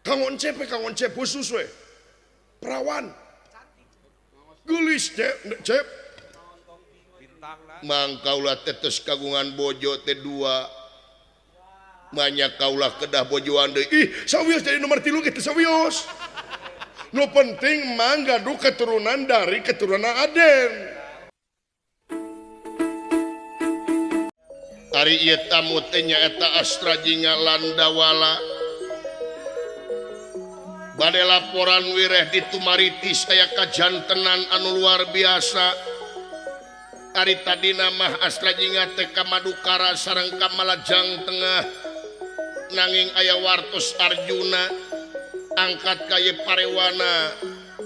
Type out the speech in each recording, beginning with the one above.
Kang Oncep khusus we. Perawan. Geulis cep. Mangkaulah tetes kagungan bojo teh dua. Banyak kaulah kedah bojoan deui. Ih, sawios jadi nomor 3 kitu sawios. Nu penting manggaduh keturunan dari keturunan Aden. Ari ieu tamu teh nyaeta Astra Jinga Landawala. Bade laporan wireh di Tumaritis aya kajantenan anu luar biasa. Ari tadina mah Astra Jinga teh ka Madukara sareng ka Malajang Tengah. Nanging aya wartos Arjuna angkat ka ieu Parewana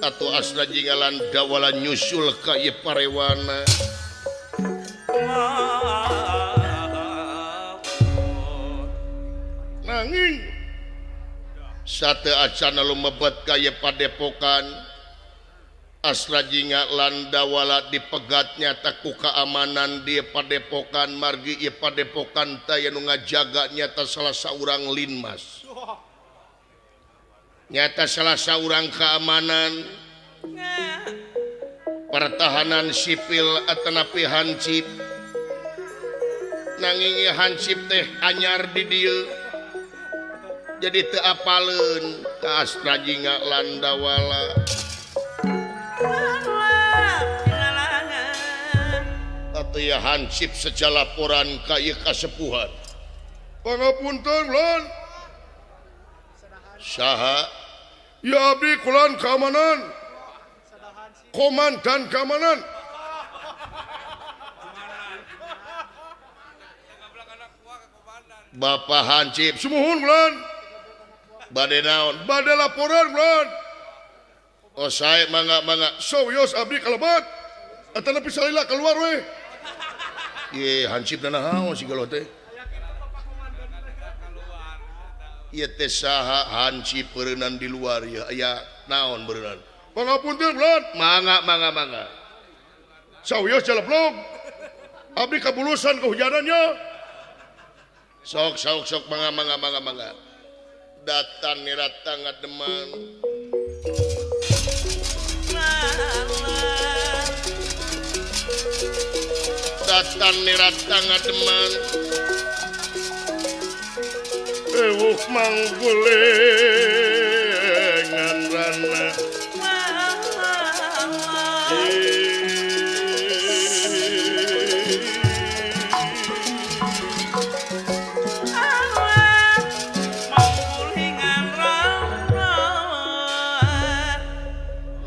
atuh Astra Jinga Landawala nyusul ka ieu Parewana. Nanging sate acana lumebet ka ieu Padepokan Astra Jinga Landawala dipegatnya taku keamanan di Padepokan margi ieu Padepokan teh nu ngajaga nyata salah saurang linmas. Nyata salah saurang keamanan pertahanan sipil atanapi hansip. Nanging ieu hansip teh anyar di dieu. Jadi teu apaleun ka Astra Jinga Landawala. Atuh ya hansip saja laporan ka ieu kasepuhan. Pangapunten ulun. Saha? Ya abdi kulan keamanan. Komandan keamanan. Bapak hansip sumuhun ulun. Bade naon? Bade laporan ulun. Oh sae mangga sawios abdi kalebat. Atana pisalila keluar we. Ye hansip naon si galo teh? Ieu teh saha hansip beureunan di luar ya aya naon beureunan? Pangapunten ulun. Mangga. Sawios jaleblog. Abdi kabulusan kehujanannya. Sok mangga. Datan nirata ngademan. Datan nirata ngademan. Ewuh manggulengan rana.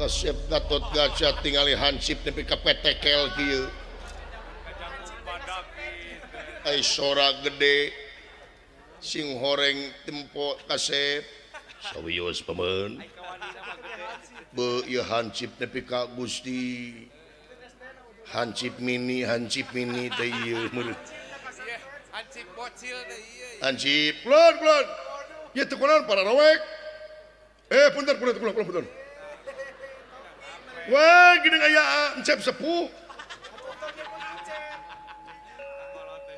Kasep Gatot Kaca tingali hansip nepi ka petekel kieu. Ai sora gede sing horeng tempo kasep sawios pameun. Beu ieu hansip nepi ka Gusti. Hansip mini teh ieu meureun. Hansip bocil teh ieu. Hansip pelan. Ieu teh kunaon para rawek. Punten. Wah, gini aya encep sepuh.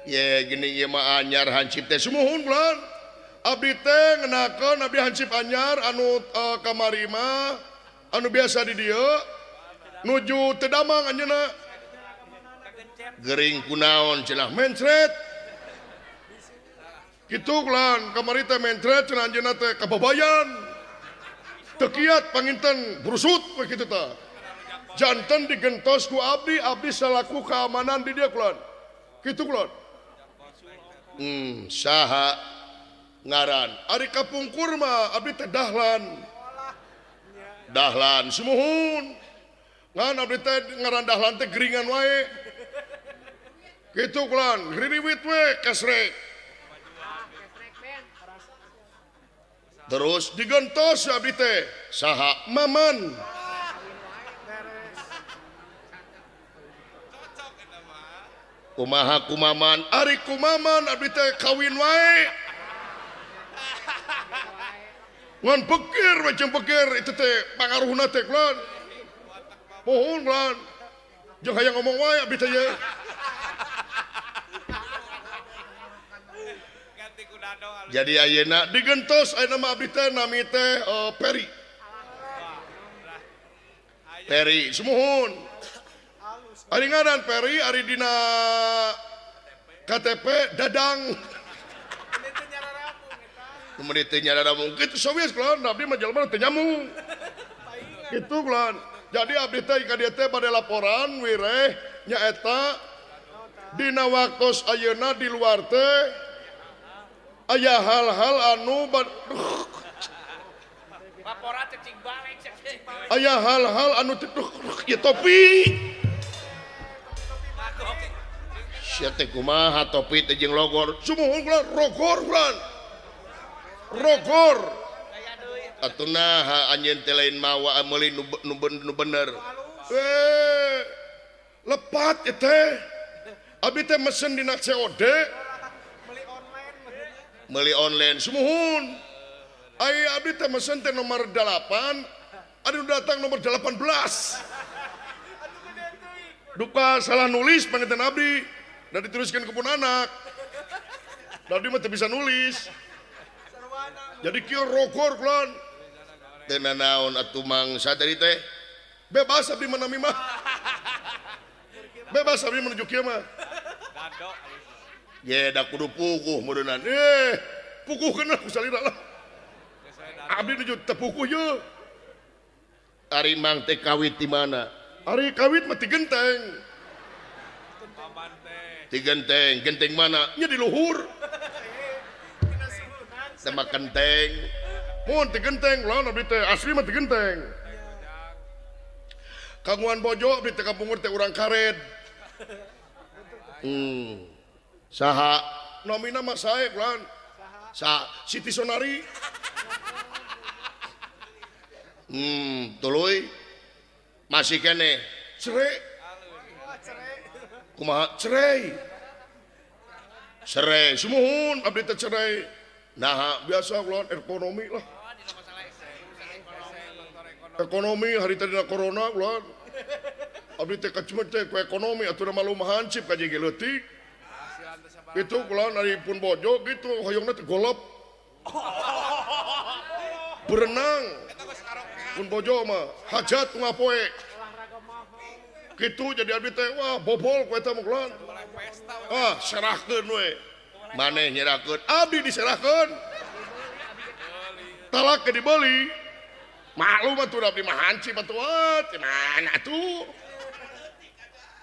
Ya, gini ieu mah anyar hansip teh sumuhun bulan. Abdi teh ngenakeun abdi hansip anyar anu kamari mah anu biasa di dieu nuju teu damang anjeunna. Gering kunaon cenah mencret. Kitu bulan kamari teh mencret cenah anjeunna teh kababayan. Teu kiat panginten brusut we kitu tah. Janten digentos ku abdi salaku keamanan di dia kulon. Kitu kulon. Saha ngaran? Ari kapungkur mah abdi teh dahlan. Dahlan sumuhun. Ngan abdi teh ngaran dahlan teh geringan wae. Kitu kulon, ririwit we kesrek. Terus digentos abdi teh saha? Maman. Kumaha kumaman, ari kumaman abdi teh kawin wae. Ngan pikir macam pikir itu teh pangaruhna teh kulon. Pohon kulon. Jeung hayang ngomong wae abdi teh ye. Jadi ayeuna digentos ayeuna mah abdi teh nami teh Peri. Peri sumuhun. Ari ngaran Peri ari dina KTP Dadang. Kemudian teu nyararamu kitu sawias kulon abdi mah jelema teu nyamung. Kitu kulon. Jadi abdi teh ka dieu teh bade laporan wireh nyaeta dina waktos ayeuna di luar teh aya hal-hal anu laporan cek balik aya hal-hal anu ya topi sia teh kumaha topi teh jeung logor sumuhun kulon rogor atuh anjeun teh lain mawa meuli nu bener lepat teh abdi teh mesen dina COD meuli online sumuhun aya abdi teh mesen teh nomor 8 anu datang nomor 18 duka salah nulis panginten abdi dan dituliskan ke pun anak dan abdi mah teu bisa nulis jadi kieu rogor kulon teu nanaon atuh mang sadari teh bebas abdi menami mah bebas abdi menuju kieu mah ye da kudu puguh meureunnan puguhkeun ku salira lah abdi nuju teu puguh ye ari mang teh kawit di mana ari kawit mah ti genteng genteng mana nya di luhur sama genteng mun ti genteng lawan abdi teh asli mah ti genteng kagungan bojo abdi teh kampung teh urang karet saha nomina mah sae kulan Siti Sonari tuluy masih kene cerai kumaha cerai sumuhun abdi teh cerai nah biasa kulan ekonomi lah ekonomi hari tadi na corona kulan abdi teh kacemet teh ku ekonomi atuh malu mahancip ka jeung leutik itu kulan ari pun bojo gitu hoyongna teh golop berenang pun bojo mah hajat ngapoe gitu jadi abdi teh wah bobol ku eta mah kulan serahkeun we maneh nyerahkeun abdi diserahkeun talak ke dibeli maklum atuh abdi mah hancip atuh teh mana atuh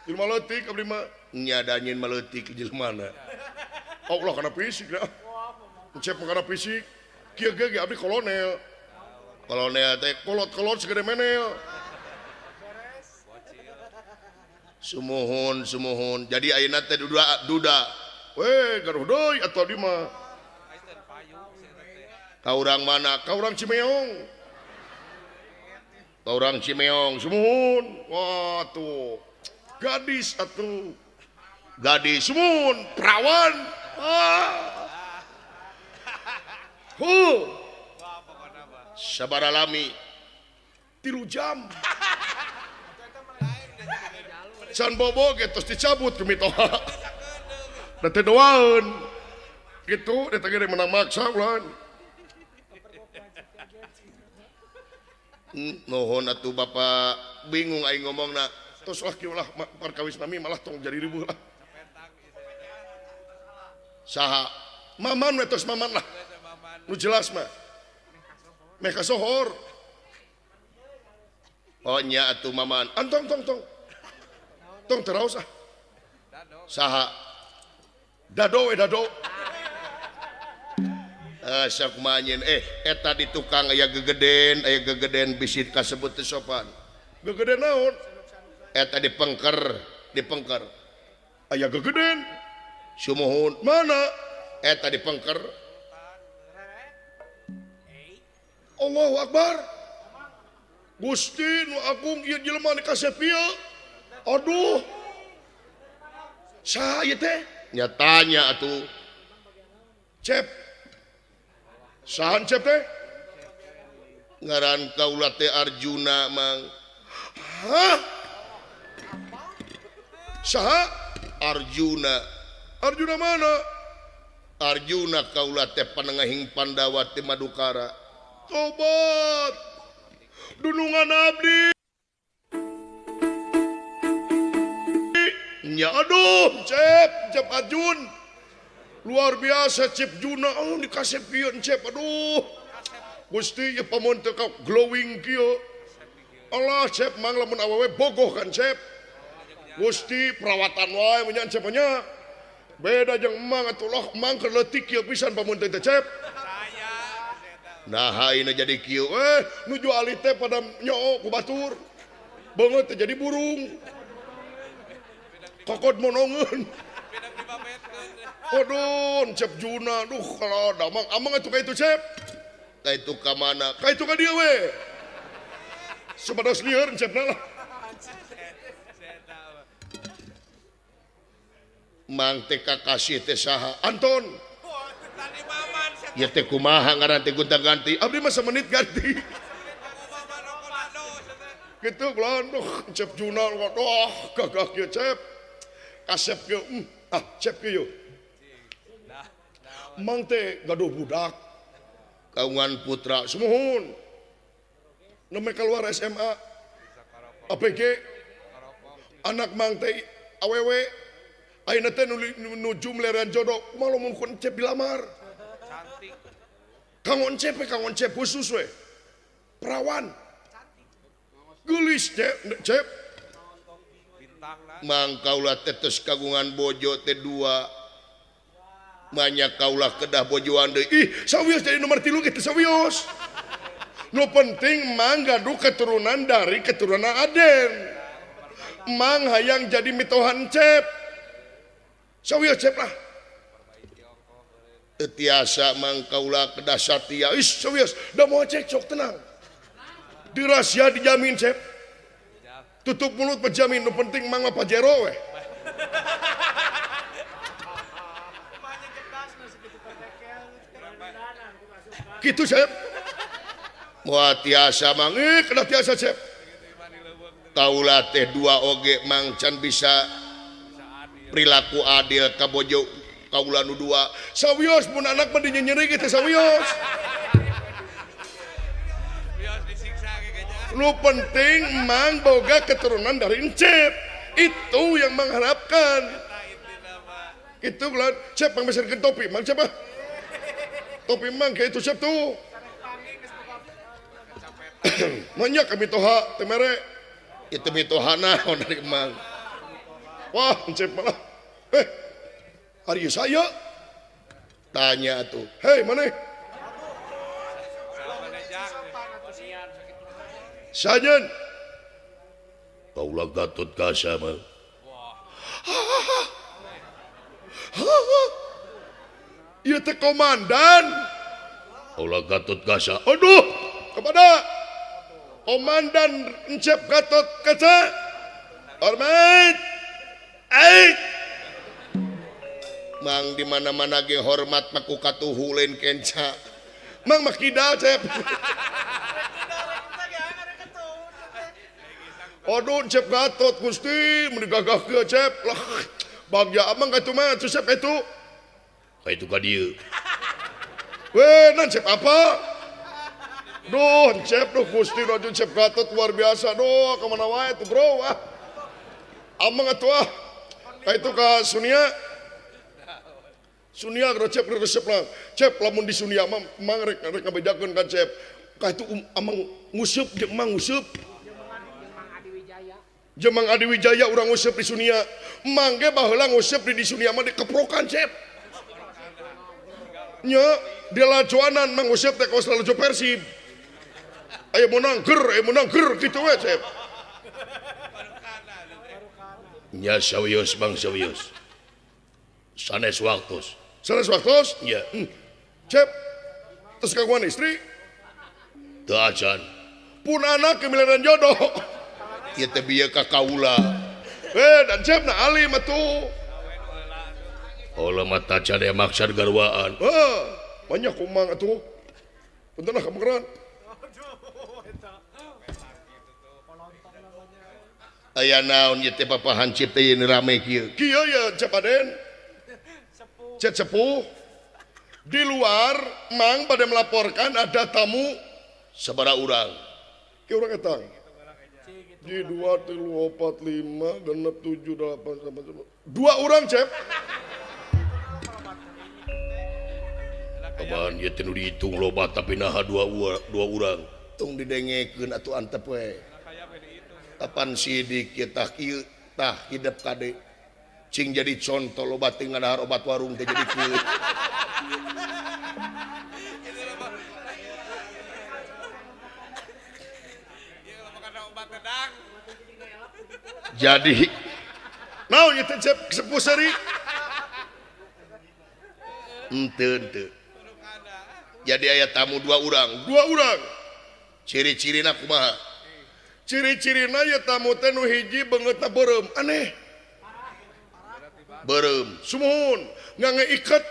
jelema leutik abdi mah nyadanyeun maleutik jelema Allah kana fisik dah cep kana fisik kieu ge abdi kolonel teh kolot segede menel sumuhun jadi ayeuna teh duda we garuh deui atuh abdi mah ka urang mana ka urang Cimeong sumuhun wah tuh gadis sumuhun perawan sabaraha lami 3 jam can bobo geus dicabut ke mitoha da teh doaeun kitu eta ge menang maksa ulan nuhun atuh Bapak bingung aing ngomongna tos lah kieu lah perkawis nami malah tong jadi ribuh lah saha maman we tos maman lah nu jelas mah meh kasohor oh nya atuh maman antong tong teraos saha dado sak manyen eta di tukang aya gegeden bisit kasebut teu sopan gegeden naon eta dipengker aya gegeden sumuhun mana eta dipengker Allahu Akbar Gusti nu agung ieu jelema dikasep ieu aduh saha ieu teh nyatanya atuh cep sahan cep teh ngaran kaula teh Arjuna mang hah saha Arjuna mana Arjuna kaula teh panengahing Pandawa ti Madukara. Tobat. Dunungan abdi. Nya aduh, Cep Ajun. Luar biasa Cep Juna. Oh dikasih pion Cep. Aduh. Gusti ya pamun teu glowing kieu. Allah Cep mang lamun awewe bogoh kan Cep. Gusti perawatan wae menyan Cep nya. Beda jeung emang atuh emang keur leutik kieu pisan pamun teu Cep. Nah ayeuna jadi kieu nuju ali teh pada nyoo ku batur. Beungeut teh jadi burung. Kokod monongeun. Aduh, Cep Juna, duh kalau ada amang atuh ka itu Cep. Ka itu ka mana? Ka itu ka dieu we. Sebados lieur Cepna lah. Mang teh kakasih teh saha? Anton. Ya teh kumaha ngaran teh gonta-ganti. Abdi mah semenit ganti. Gitu belon duh Cep Juna doh gagah kieu Cep. Kasep kieu Cep kieu. Mang teh gaduh budak. Kaungan putra semuhun. Neme keluar SMA. APG. Anak mang teh awewe. Ayeuna teh nuju meleran jodoh. Malu mun Cep dilamar. Cantik. Kangon Cep khusus we. Perawan. Geulis Cep. Mang kaula tetes kagungan bojo teh 2. Banyak kaulah kedah bojoan deui. Ih, sawios jadi nomor 3 kitu sawios. Nu penting mang gaduh keturunan dari keturunan Aden. Mang hayang jadi mitohan Cep. Sawios Cep lah. Tiasa mang kaulah kedah satia. Ih, sawios, da moal cekcok tenang. Dirahasia dijamin Cep. Tutup mulut penjamin, nu penting mang mah pajero we. Gitu Cep. Moal tiasa mang kena tiasa Cep. Kaula teh 2 oge mang can bisa perilaku adil ka bojo kaula nu 2. Sawios mun anak mah dinyenyeri kitu sawios. Lu penting mang boga keturunan dari Cep. Itu yang mengharapkan. Itu bulan Cep mang meserkeun topi mang Cep. Topi mang kayak itu Cep tuh. Banyak kami toha temere. Itu mitohana dari mang. Wah Cep malah. Hari saya tanya tuh. Hei mana? Sajen. Kaulah Gatot Kaca mah. Ieu teh komandan. Kaulah Gatot Kaca. Aduh, kepada komandan Encep Gatot Kaca. Hormat. Mang di mana-mana ge hormat maku katuhu lain kenca. Mang makidal Cep. Aduh Cep Gatot Gusti menegagah ke Cep lah bagja amang katu mah tu Cep itu ka itu ka dieu we nan Cep apa duh Cep duh Gusti rajin Cep Gatot luar biasa duh kemana wae tuh bro amang atuh ka itu ka Sunia geus Cep resep lah Cep lamun di Sunia mah mang rek ngabedakeun kan Cep ka itu amang ngusup jeung mang ngusup Jemang Adi Wijaya urang nguseup di Sunia. Mangge baheula nguseup di Sunia mah dikeprokan Cep. Nya dilajoanan mang nguseup teh kaos lajo Persib. Aya menang ger kitu we Cep. Nya sawios bang sawios. Sanes waktos. Nya. Cep. Terus kagungan istri? Teu acan. Pun anak kemilaran jodoh. Ya teh bieu ka kaula. Dan Cep na alim atuh. Olah mata cade maksad garwaan. Banyak kumang atuh. Punten lah kamegeran. Aya naon ieu teh Papa Hancip teh rame kieu. Kieu ya Cep Aden. Cep sepuh. Di luar mang pada melaporkan ada tamu sabaraha urang ke urang eta. Di 2 3 4 5 genep 7 8 2 urang cep. apaan ieu teh nu dihitung loba tapi naha dua urang tung didengekeun atuh antep we kapan sidik ieu tah hidup kade cing jadi contoh loba teu ngadahar obat warung teh jadi kieu jadi Naon ieu teh cep sepuh seri. henteu jadi aya tamu 2 urang 2 urang. ciri-cirina kumaha Ciri-cirina ya tamu teh nu hiji beungeutna beureum aneh. beureum Sumuhun ngangeiket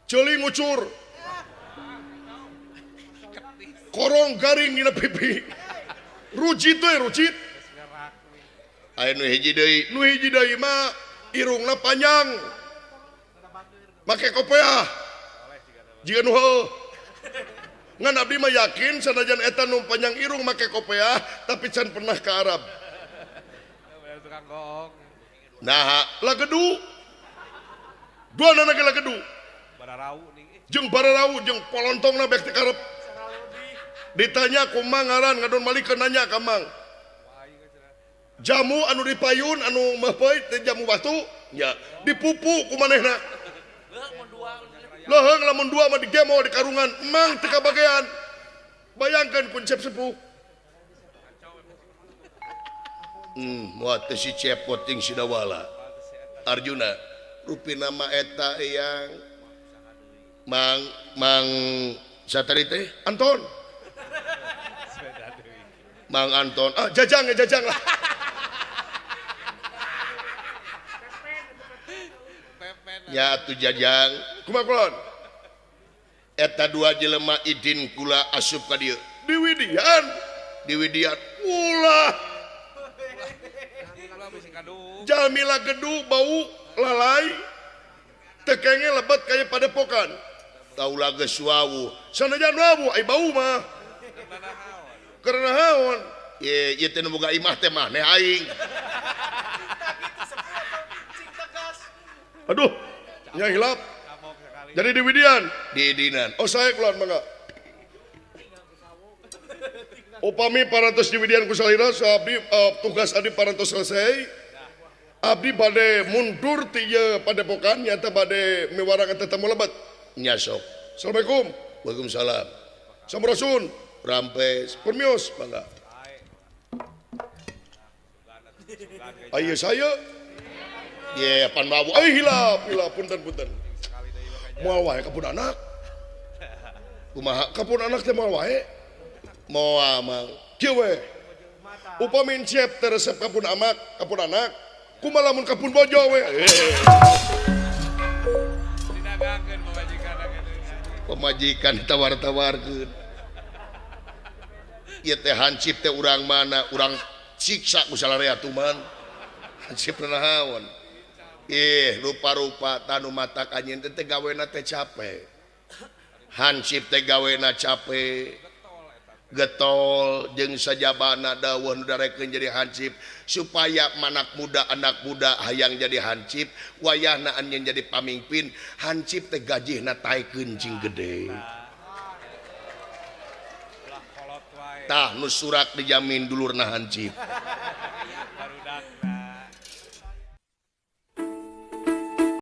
ceuli ngucur. Korong garing dina pipi. Rujit we rujit. aya nu hiji deui Nu hiji deui mah irungna panjang. Make kopiah. Jika nu heuh. Ngan abdi mah yakin sanajan eta nu panjang irung make kopiah tapi can pernah ke Arab. nah Lagedu. Dua nana ge lagedu. Jeung bararau jeung polontongna bek teu karep. Ditanya ku mang ngaran ngadon malikeun nanya ka mang. Jamu anu dipayun anu mah peut teh jamu batu ya dipupu ku manehna. Leuheung lamun 2 mah digemo di karungan mang teu kabagean. Bayangkeun konsep sepuh. moal teh si cepot jeung si dawala Arjuna rupina mah eta yang mang satari teh Anton. Mang Anton Jajang ya jajang lah. nya atuh jajang Kumaha kulon? eta 2 jelema idin kula asup ka dieu Di Widian. di Widian Ulah. Jamila gedu bau lalai. Tekenge lebat kayak padepokan. kaula geus wawu Sanajan wawu ai bau mah. Karena haon. ieu teh nu boga imah teh mah neh aing Aduh. Nya hilap. Jadi di Widian. di dinan Oh saya keluar mangga. Upami parantos di Widian kusalira abdi tugas abdi parantos selesai. Abdi bade mundur ti ieu padepokan nyata bade miwarang eta tamu lebat. nya sok Assalamualaikum. Waalaikumsalam Sampurasun. rampes Permios mangga. Ayo saya. ye pan wawu Ai hilap punten. Moal wae kapun anak. kumaha Kapun anak teh moal wae. moal mang Kieu we. Upami siep teh resep kapun anak, kumaha lamun kapun bojo we. pemajikan ditawar-tawarkeun ieu teh hansip teh urang mana urang siksa ku salarea tuman hansip nahaon rupa-rupa tanu mata kanyen teh gawena teh capek hansip teh gawena capek getol jeung sajabana dawuh nu darekeun jadi hansip supaya anak muda hayang jadi hansip wayahna anjeun jadi pamimpin hansip teh gajihna taekeun cing gede tah nu surak dijamin dulurna hansip